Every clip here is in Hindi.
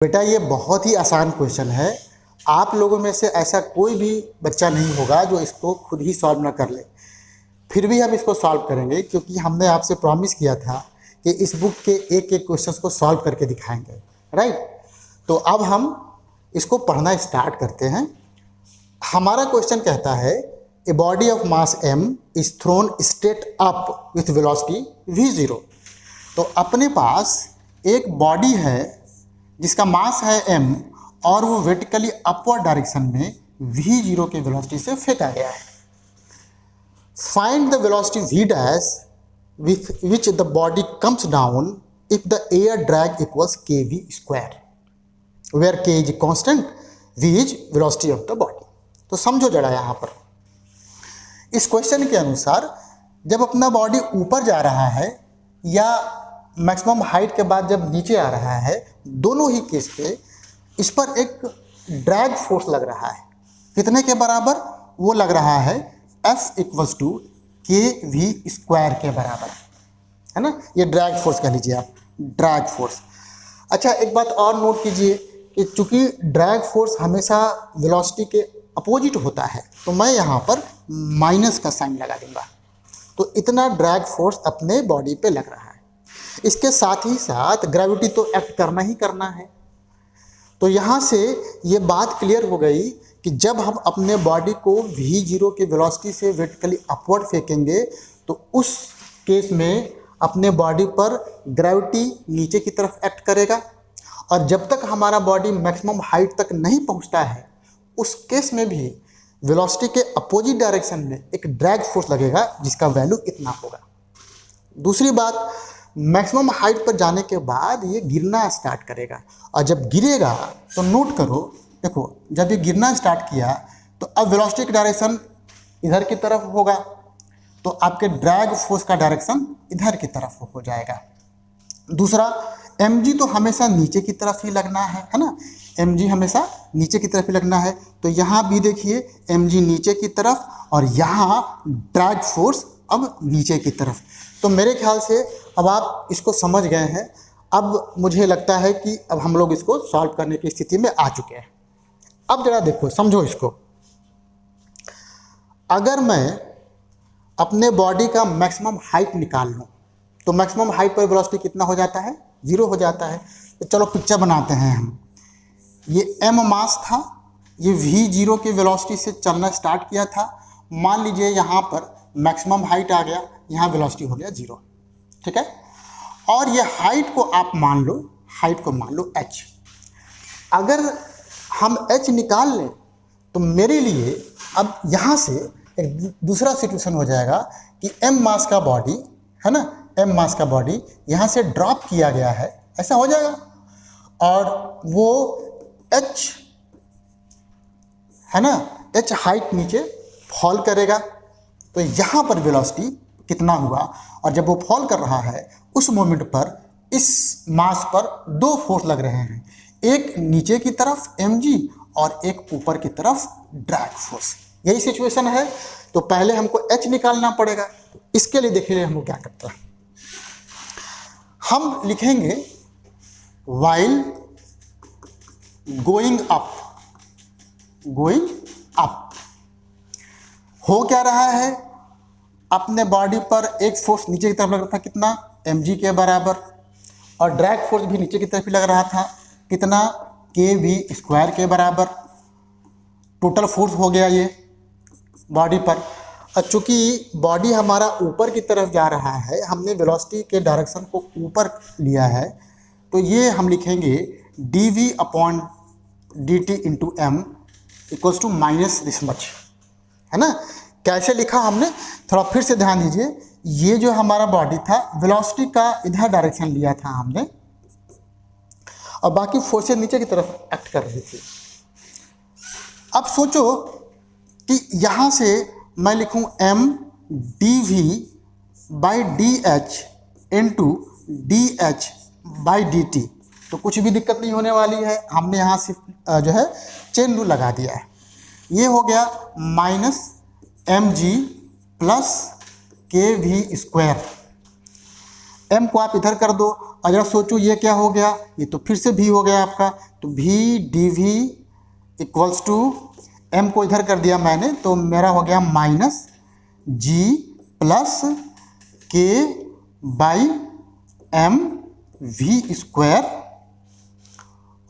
बेटा ये बहुत ही आसान क्वेश्चन है। आप लोगों में से ऐसा कोई भी बच्चा नहीं होगा जो इसको खुद ही सॉल्व ना कर ले। फिर भी हम इसको सॉल्व करेंगे क्योंकि हमने आपसे प्रॉमिस किया था कि इस बुक के एक एक क्वेश्चंस को सॉल्व करके दिखाएंगे, राइट। तो अब हम इसको पढ़ना स्टार्ट करते हैं। हमारा क्वेश्चन कहता है a body of mass m is throne straight up with velocity v0। तो अपने पास एक बॉडी है जिसका मास है m और वो वर्टिकली अपवर्ड डायरेक्शन में v0 के वेलोसिटी से फेंका गया है। Find the velocity v dash with which the body comes down if the air drag equals kv square, where k is constant, v is velocity of the body। तो समझो जरा यहाँ पर इस क्वेश्चन के अनुसार जब अपना बॉडी ऊपर जा रहा है या मैक्सिमम हाइट के बाद जब नीचे आ रहा है, दोनों ही केस पे इस पर एक ड्रैग फोर्स लग रहा है। कितने के बराबर? वो लग रहा है F इक्वल्स टू के वी स्क्वायर के बराबर, है ना। ये ड्रैग फोर्स कह लीजिए आप, ड्रैग फोर्स। अच्छा, एक बात और नोट कीजिए कि चूंकि ड्रैग फोर्स हमेशा वेलोसिटी के अपोजिट होता है तो मैं यहाँ पर माइनस का साइन लगा दूंगा। तो इतना ड्रैग फोर्स अपने बॉडी पे लग रहा है। इसके साथ ही साथ ग्रेविटी तो एक्ट करना ही करना है। तो यहाँ से ये बात क्लियर हो गई कि जब हम अपने बॉडी को v0 के वेलोसिटी से वर्टिकली अपवर्ड फेंकेंगे तो उस केस में अपने बॉडी पर ग्रेविटी नीचे की तरफ एक्ट करेगा, और जब तक हमारा बॉडी मैक्सिमम हाइट तक नहीं पहुंचता है उस केस में भी वेलोसिटी के अपोजिट डायरेक्शन में एक ड्रैग फोर्स लगेगा जिसका वैल्यू इतना होगा। दूसरी बात, मैक्सिमम हाइट पर जाने के बाद ये गिरना स्टार्ट करेगा, और जब गिरेगा तो नोट करो, देखो जब ये गिरना स्टार्ट किया तो अब वेलोसिटी का डायरेक्शन इधर की तरफ होगा, तो आपके ड्रैग फोर्स का डायरेक्शन इधर की तरफ हो जाएगा। दूसरा, mg तो हमेशा नीचे की तरफ ही लगना है ना। mg हमेशा नीचे की तरफ ही लगना है। तो यहाँ भी देखिए mg नीचे की तरफ और यहाँ ड्रैग फोर्स अब नीचे की तरफ। तो मेरे ख्याल से अब आप इसको समझ गए हैं। अब मुझे लगता है कि अब हम लोग इसको सॉल्व करने की स्थिति में आ चुके हैं। अब जरा देखो, समझो इसको। अगर मैं अपने बॉडी का मैक्सिमम हाइट निकाल लूँ तो मैक्सिमम हाइट पर वेलोसिटी कितना हो जाता है? 0 हो जाता है। तो चलो पिक्चर बनाते हैं हम। ये m मास था, ये v0 के वेलोसिटी से चलना स्टार्ट किया था। मान लीजिए यहाँ पर मैक्सिमम हाइट आ गया, यहाँ वेलोसिटी हो गया 0, ठीक है। और ये हाइट को आप मान लो, हाइट को मान लो h। अगर हम h निकाल लें तो मेरे लिए अब यहाँ से एक दूसरा सिचुएशन हो जाएगा कि m मास का बॉडी है ना, m मास का बॉडी यहाँ से ड्रॉप किया गया है, ऐसा हो जाएगा, और वो h है ना, h हाइट नीचे फॉल करेगा। तो यहाँ पर वेलोसिटी कितना हुआ, और जब वो फॉल कर रहा है उस मोमेंट पर इस मास पर दो फोर्स लग रहे हैं, एक नीचे की तरफ mg और एक ऊपर की तरफ ड्रैग फोर्स। यही सिचुएशन है। तो पहले हमको h निकालना पड़ेगा। तो इसके लिए देखिए हम क्या करते हैं। हम लिखेंगे while going up, going up हो क्या रहा है, अपने बॉडी पर एक फोर्स नीचे की तरफ लग रहा था, कितना? mg के बराबर, और ड्रैग फोर्स भी नीचे की तरफ ही लग रहा था, कितना? kv स्क्वायर के बराबर। टोटल फोर्स हो गया ये बॉडी पर। और चूंकि बॉडी हमारा ऊपर की तरफ जा रहा है, हमने वेलोसिटी के डायरेक्शन को ऊपर लिया है, तो ये हम लिखेंगे dv upon dt into m equals to minus this much, है ना। कैसे लिखा हमने, थोड़ा फिर से ध्यान दीजिए। ये जो हमारा बॉडी था, वेलोसिटी का इधर डायरेक्शन लिया था हमने, और बाकी फोर्सेस नीचे की तरफ एक्ट कर रही थी। अब सोचो कि यहाँ से मैं लिखूँ m dv by dh into dh by dt, तो कुछ भी दिक्कत नहीं होने वाली है। हमने यहाँ सिर्फ जो है चेन रूल लगा दिया है। ये हो गया minus mg plus kv square. m को आप इधर कर दो अगर सोचो ये क्या हो गया, ये तो फिर से v हो गया आपका, तो v dv equals to m को इधर कर दिया मैंने, तो मेरा हो गया minus g plus k by m v square,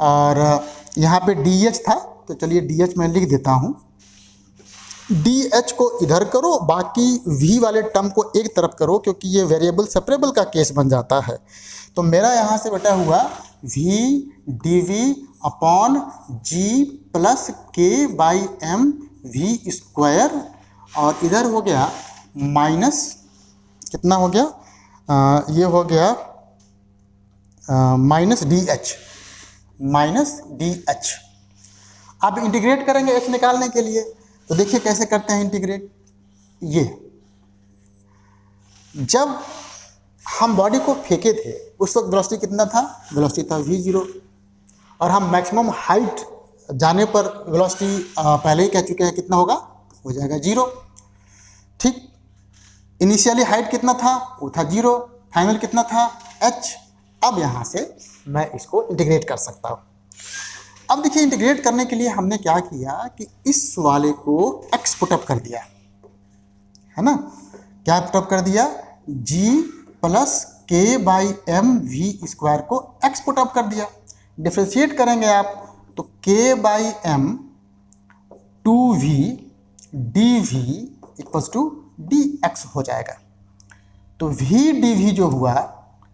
और यहाँ पे dh था तो चलिए dh मैं लिख देता हूँ। dh को इधर करो, बाकी v वाले टर्म को एक तरफ करो, क्योंकि ये वेरिएबल सेपरेबल का केस बन जाता है। तो मेरा यहाँ से बेटा हुआ v dv upon g plus k by m v square, और इधर हो गया माइनस कितना हो गया, ये हो गया माइनस डी एच। अब इंटीग्रेट करेंगे h निकालने के लिए, तो देखिए कैसे करते हैं इंटीग्रेट। ये जब हम बॉडी को फेंके थे उस वक्त वेलोसिटी कितना था, वेलोसिटी था v0, और हम मैक्सिमम हाइट जाने पर वेलोसिटी पहले ही कह चुके हैं कितना होगा, हो जाएगा 0। ठीक, इनिशियली हाइट कितना था, वो था 0, फाइनल कितना था h। अब यहाँ से मैं इसको इंटीग्रेट कर सकता हूँ। अब देखिए इंटीग्रेट करने के लिए हमने क्या किया कि इस वाले को x पुटअप कर दिया, है ना, क्या पुटअप कर दिया, g plus k by m v square को x पुटअप कर दिया। डिफ्रेंशिएट करेंगे आप तो k by m 2v dv equals to dx हो जाएगा। तो v dv जो हुआ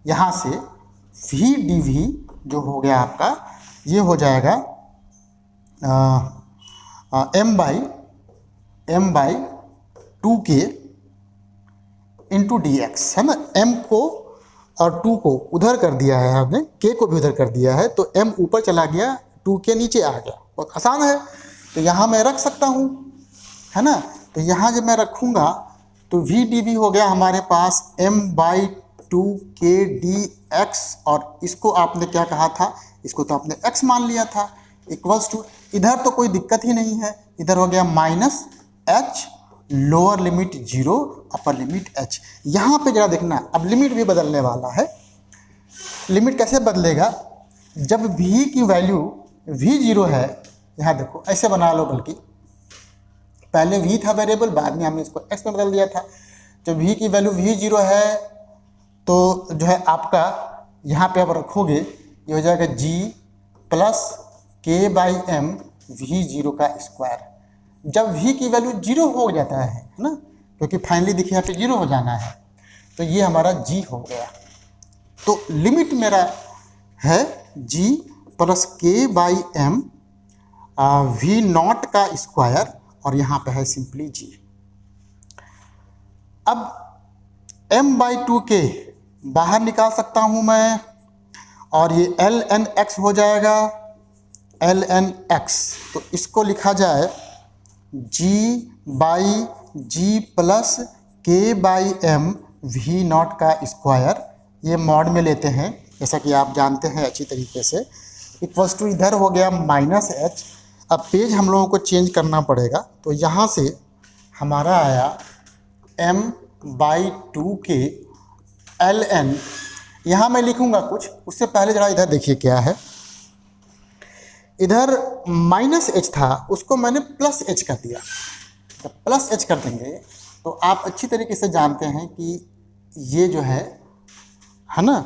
यहाँ से v dv जो हो गया आपका, ये हो जाएगा m by 2k into D x, है ना। m को और 2 को उधर कर दिया है हमने, k को भी उधर कर दिया है, तो m ऊपर चला गया, 2k नीचे आ गया। बहुत आसान है, तो यहाँ मैं रख सकता हूँ, है ना। तो यहाँ जब मैं रखूँगा तो v dv हो गया हमारे पास m बाई 2k dx, और इसको आपने क्या कहा था, इसको तो आपने x मान लिया था, इक्वल्स टू, इधर तो कोई दिक्कत ही नहीं है, इधर हो गया minus h, lower limit 0, upper limit h। यहाँ पे जरा देखना, अब लिमिट भी बदलने वाला है। लिमिट कैसे बदलेगा, जब v की वैल्यू v0 है, यहाँ देखो ऐसे बना लो, बल्कि पहले v था वेरिएबल, बाद में हमने इसको x में बदल दिया था। जब v की वैल्यू v0 है तो जो है आपका यहाँ पे आप रखोगे, ये हो जाएगा g plus k by m v0 का स्क्वायर। जब v की वैल्यू 0 हो जाता है ना, क्योंकि फाइनली देखिए यहाँ पे 0 हो जाना है, तो ये हमारा g हो गया। तो लिमिट मेरा है g plus k by m v0 का स्क्वायर, और यहाँ पे है सिंपली g। अब m बाई 2k बाहर निकाल सकता हूँ मैं, और ये ln x हो जाएगा, ln x, तो इसको लिखा जाए g by g plus k by m v0 का स्क्वायर, ये मॉड में लेते हैं जैसा कि आप जानते हैं अच्छी तरीके से, इक्वल्स टू, इधर हो गया माइनस h। अब पेज हम लोगों को चेंज करना पड़ेगा, तो यहाँ से हमारा आया m बाई 2k ln, यहाँ मैं लिखूँगा कुछ, उससे पहले जरा इधर देखिए क्या है, इधर माइनस h था, उसको मैंने प्लस h कर दिया। जब प्लस h कर देंगे तो आप अच्छी तरीके से जानते हैं कि ये जो है ना,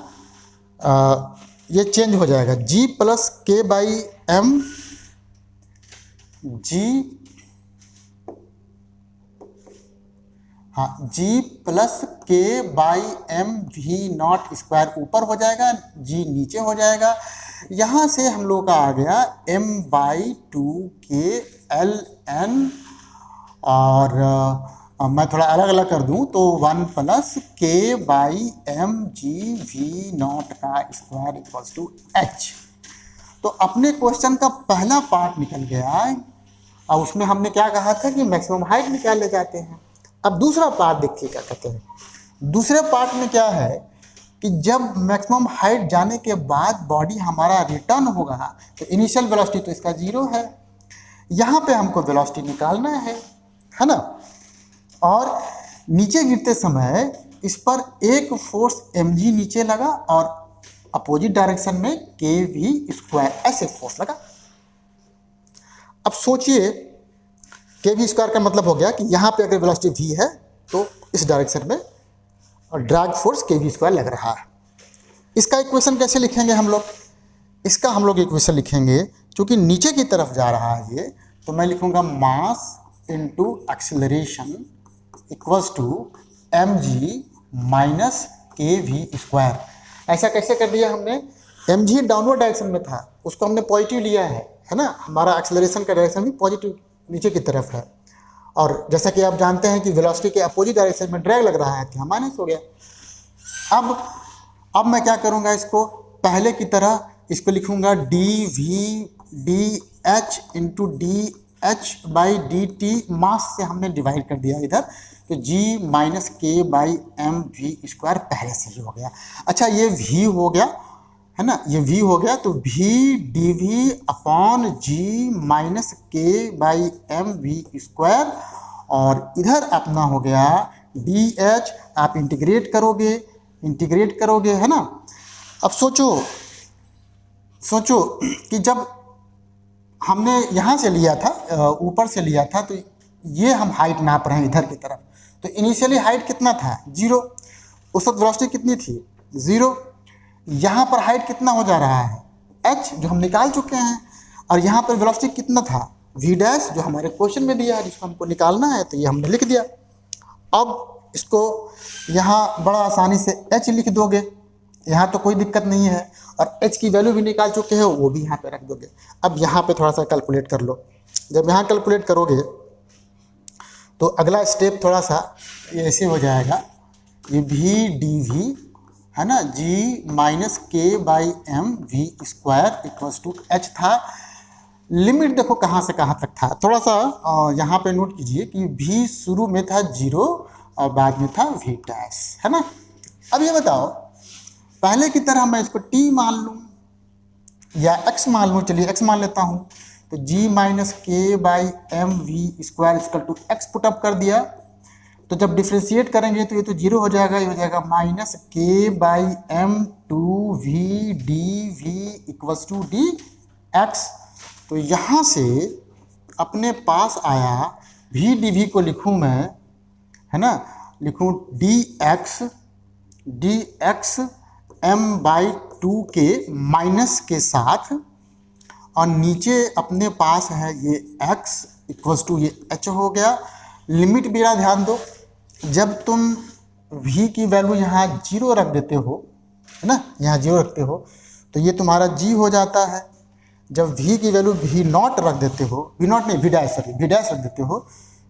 ये चेंज हो जाएगा, g plus k by m, g plus k by m v0 square ऊपर हो जाएगा, g नीचे हो जाएगा। यहाँ से हम लोग का आ गया m बाई 2k ln, और मैं थोड़ा अलग अलग कर दूँ तो 1 plus k by m g v0 का स्क्वायर इक्वल्स टू h। तो अपने क्वेश्चन का पहला पार्ट निकल गया, और उसमें हमने क्या कहा था कि मैक्सिमम हाइट निकाले जाते हैं। अब दूसरा पार्ट देखिए क्या कहते हैं। दूसरे पार्ट में क्या है कि जब मैक्सिमम हाइट जाने के बाद बॉडी हमारा रिटर्न होगा, तो इनिशियल वेलोसिटी तो इसका 0 है, यहाँ पे हमको वेलोसिटी निकालना है ना। और नीचे गिरते समय इस पर एक फोर्स mg नीचे लगा, और अपोजिट डायरेक्शन में के वी स्क्वायर, ऐसे फोर्स लगा। अब सोचिए के वी स्क्वायर का मतलब हो गया कि यहाँ पे अगर वेलोसिटी वी है तो इस डायरेक्शन में और ड्रैग फोर्स के वी स्क्वायर लग रहा है। इसका इक्वेशन कैसे लिखेंगे हम लोग? इसका हम लोग इक्वेशन लिखेंगे, क्योंकि नीचे की तरफ जा रहा है ये, तो मैं लिखूंगा mass into acceleration equals to mg minus k v square. ऐसा कैसे कर दिया हमने? mg डाउनवर्ड डायरेक्शन में था, उसको हमने पॉजिटिव लिया है ना, हमारा एक्सेलरेशन का डायरेक्शन भी पॉजिटिव नीचे की तरफ है। और जैसा कि आप जानते हैं कि वेलोसिटी के अपोजिट डायरेक्शन में ड्रैग लग रहा है, तो माइनस हो गया। अब मैं क्या करूंगा, इसको पहले की तरह इसको लिखूंगा D V D H into D H by D T, mass से हमने डिवाइड कर दिया इधर, तो जी माइनस के बाई एम वी स्क्वायर पहले से ही हो गया। अच्छा ये वी हो गया है ना, ये v हो गया, तो v d v upon g minus के बाई एम वी स्क्वायर, और इधर अपना हो गया डी एच, आप इंटीग्रेट करोगे है ना। अब सोचो कि जब हमने यहाँ से लिया था, ऊपर से लिया था, तो ये हम हाइट नाप रहे हैं इधर की तरफ, तो इनिशियली हाइट कितना था? 0। उस वक्त वेलोसिटी कितनी थी? 0। यहाँ पर हाइट कितना हो जा रहा है? h, जो हम निकाल चुके हैं, और यहाँ पर वेलोसिटी कितना था? v डैश, जो हमारे क्वेश्चन में दिया है, जिसको हमको निकालना है, तो ये हमने लिख दिया। अब इसको यहाँ बड़ा आसानी से h लिख दोगे, यहाँ तो कोई दिक्कत नहीं है, और h की वैल्यू भी निकाल चुके हो, वो भी यहाँ पे रख दोगे। अब यहाँ पे थोड़ा सा कैलकुलेट कर लो। जब यहाँ कैलकुलेट करोगे तो अगला स्टेप थोड़ा सा ये ऐसे हो जाएगा, ये v डी वी है ना, g माइनस के by M we square equals to h था। लिमिट देखो कहाँ से कहाँ तक था, थोड़ा सा यहाँ पे नोट कीजिए कि v शुरू में था 0 और बाद में था v डैश, है ना। अब ये बताओ, पहले की तरह मैं इसको t मान लूँ या x मान लूँ, चलिए x मान लेता हूँ, तो g माइनस के by M we square equal to x put up कर दिया, तो जब डिफ्रेंशिएट करेंगे तो ये तो 0 हो जाएगा, ये हो जाएगा माइनस के by m two v d v equals to d x. तो यहाँ से अपने पास आया वी डी वी को लिखूँ मैं, है ना, लिखूँ डी एक्स एम बाई 2 के माइनस के साथ, और नीचे अपने पास है ये x इक्वल्स टू ये h हो गया। लिमिट मेरा ध्यान दो, जब तुम v की वैल्यू यहाँ 0 रख देते हो, है ना, यहाँ 0 रखते हो, तो ये तुम्हारा g हो जाता है। जब v की वैल्यू v नॉट रख देते हो, v नॉट नहीं v डैश रख देते हो,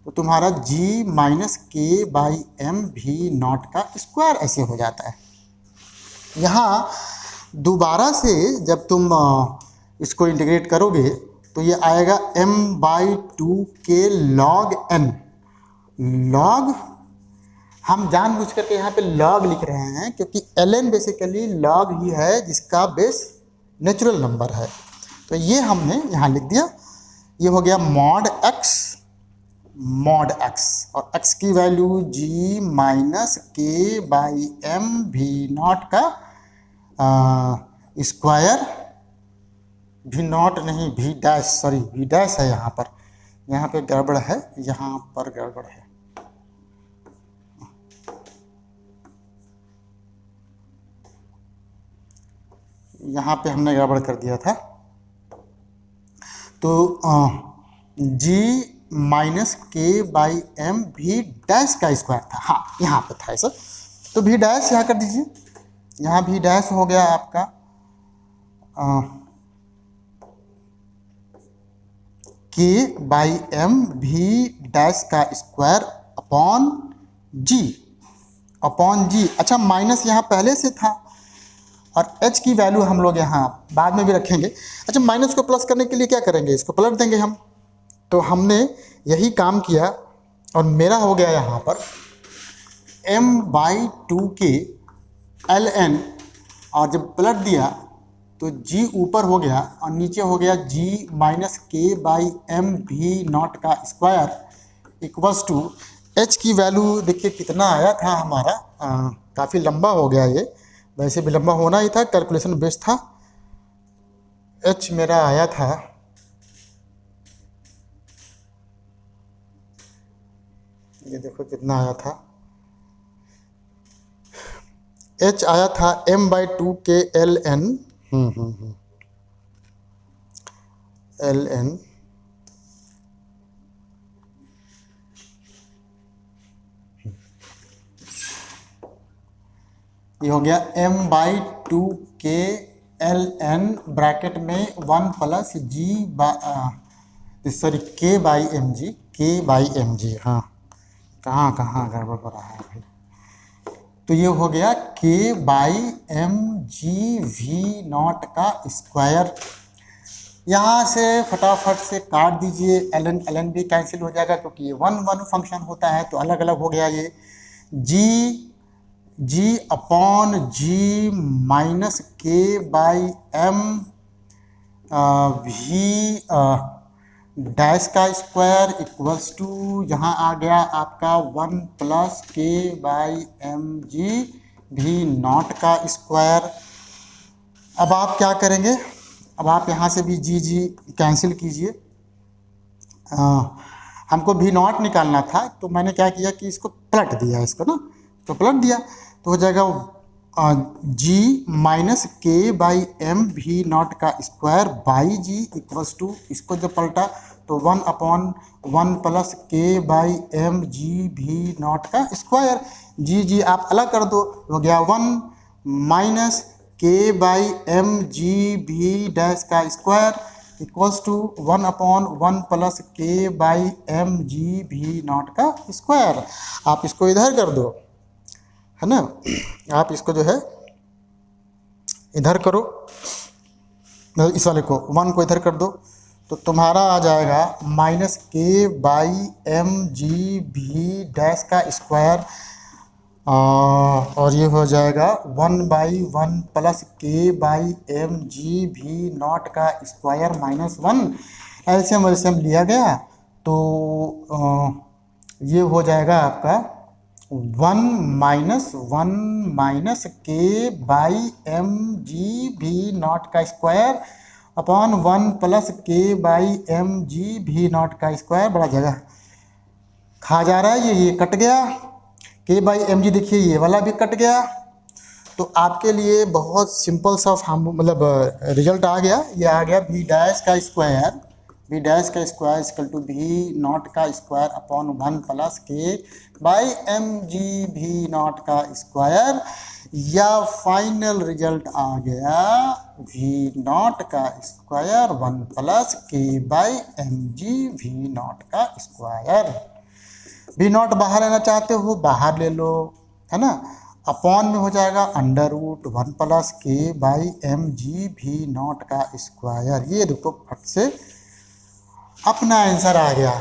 तो तुम्हारा g माइनस के बाई एम वी नॉट का स्क्वायर ऐसे हो जाता है। यहाँ दोबारा से जब तुम इसको इंटीग्रेट करोगे तो ये आएगा m बाई 2 के लॉग n। लॉग हम जानबूझ करके यहाँ पे लॉग लिख रहे हैं, क्योंकि ln बेसिकली लॉग ही है जिसका बेस नेचुरल नंबर है, तो ये हमने यहाँ लिख दिया। ये हो गया मॉड x, और x की वैल्यू g माइनस के बाई एम वी नॉट का स्क्वायर, वी नॉट नहीं v dash, sorry v dash है यहाँ पे गड़बड़ है, यहाँ पर गड़बड़ है, यहाँ पे हमने गड़बड़ कर दिया था। तो g माइनस के बाई एम वी डैश का स्क्वायर था, हाँ यहाँ पे था ऐसा, तो वी डैश यहाँ कर दीजिए, यहाँ वी डैश हो गया आपका के बाई एम वी डैश का स्क्वायर अपॉन जी। अच्छा माइनस यहाँ पहले से था, और h की वैल्यू हम लोग यहाँ बाद में भी रखेंगे। अच्छा माइनस को प्लस करने के लिए क्या करेंगे, इसको पलट देंगे हम, तो हमने यही काम किया, और मेरा हो गया यहाँ पर m बाई 2 के ln, और जब पलट दिया तो g ऊपर हो गया और नीचे हो गया g माइनस के बाई एम वी नॉट का स्क्वायर इक्वल्स टू h की वैल्यू देखिए कितना आया था हमारा, काफ़ी लंबा हो गया ये, वैसे भी लंबा होना ही था, कैलकुलेशन बेस्ट था। एच मेरा आया था, ये देखो कितना आया था, एच आया था m/2 के एल एन एल एन ये हो गया m/2 के एल एन ब्रैकेट में 1 प्लस जी सॉरी k/mg, हाँ कहाँ कहाँ गड़बड़ हो रहा है भाई। तो ये हो गया k/mg/v0 का स्क्वायर। यहाँ से फटाफट से काट दीजिए, ln ln भी कैंसिल हो जाएगा क्योंकि ये 1 फंक्शन होता है, तो अलग अलग हो गया ये। g/g minus k/m v dash का स्क्वायर इक्वल्स टू, यहाँ आ गया आपका 1 प्लस k/mg/v0 का स्क्वायर। अब आप क्या करेंगे, अब आप यहाँ से भी जी कैंसिल कीजिए। हमको v0 निकालना था, तो मैंने क्या किया कि इसको पलट दिया, इसको ना तो पलट दिया, तो हो जाएगा g माइनस k/m/v0 का square by g equals to, इसको जब पलटा तो 1/1 प्लस k/mg/v0 का स्क्वायर। जी आप अलग कर दो, हो गया 1 माइनस k/mg/v डैश का square equals to 1/1 plus k/mg/v0 का स्क्वायर। आप इसको इधर कर दो, है ना, आप इसको जो है इधर करो, इस वाले को 1 को इधर कर दो, तो तुम्हारा आ जाएगा माइनस k/mg/v डैश का स्क्वायर, और ये हो जाएगा 1/1 प्लस k/mg/v0 का स्क्वायर माइनस 1। एलसीएम लिया गया तो ये हो जाएगा आपका 1 माइनस k/mg/v0 का स्क्वायर अपॉन 1 प्लस k/mg/v0 का स्क्वायर। बड़ा जगह खा जा रहा है, ये कट गया, k/mg देखिए ये वाला भी कट गया। तो आपके लिए बहुत सिंपल सा मतलब रिजल्ट आ गया, ये आ गया v डैश का स्क्वायर इक्वल टू v0 का स्क्वायर अपॉन 1 प्लस k/mg/v0 का स्क्वायर, या फाइनल रिजल्ट आ गया v0 का स्क्वायर 1 प्लस k/mg/v0 का स्क्वायर। v0 बाहर लेना चाहते हो बाहर ले लो, है ना, अपॉन में हो जाएगा √1 प्लस k/mg/v0 का स्क्वायर। ये देखो फट से अपना आंसर आ गया।